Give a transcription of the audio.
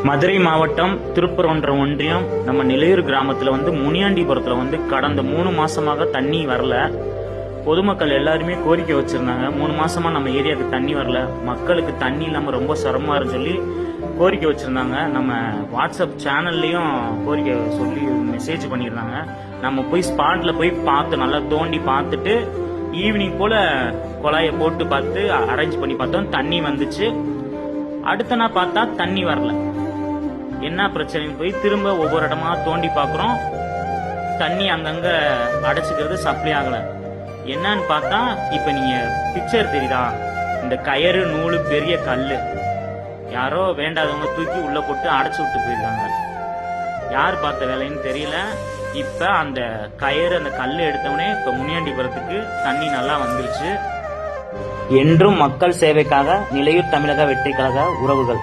மதுரை மாவட்டம் திருப்பரங்குன்றம் ஒன்றியம் நம்ம நிலையூர் கிராமத்துல முனியாண்டிபுரத்துல கடந்த 3 மாசமாக தண்ணி வரல. பொதுமக்கள் எல்லாருமே கோரிக்கை வச்சிருந்தாங்க. 3 மாசமா நம்ம ஏரியாவுக்கு தண்ணி வரல, மக்களுக்கு தண்ணி இல்லாம ரொம்ப சிரமமா இருக்குன்னு சொல்லி கோரிக்கை வச்சிருந்தாங்க. நம்ம வாட்ஸ்அப் சேனல்லையும் கோரிக்கை சொல்லி மெசேஜ் பண்ணியிருந்தாங்க. நம்ம போய் ஸ்பாட்ல போய் பார்த்து நல்லா தோண்டி பார்த்துட்டு ஈவினிங் போல குழாயை போட்டு பார்த்து அரேஞ்ச் பண்ணி பார்த்தோம். தண்ணி வந்துச்சு. அடுத்த நாள் பார்த்தா தண்ணி வரல. என்ன பிரச்சனைன்னு போய் திரும்ப ஒவ்வொரு இடமா தோண்டி பார்க்குறோம். தண்ணி அங்கங்க அடைச்சிக்கிறது, சப்ளை ஆகல. என்னன்னு பார்த்தா இப்ப நீங்க பிக்சர் தெரியுதா, இந்த கயறு நூலு பெரிய கல்லு யாரோ வேண்டாதவங்க தூக்கி உள்ள போட்டு அடைச்சு விட்டு போயிருக்காங்க. யார் பார்த்த வேலைன்னு தெரியல. இப்ப அந்த கயறு அந்த கல்லு எடுத்தவனே இப்ப முனியாண்டிபுரத்துக்கு தண்ணி நல்லா வந்துருச்சு. என்றும் மக்கள் சேவைக்காக நிலையூர் தமிழக வெற்றி கழக உறவுகள்.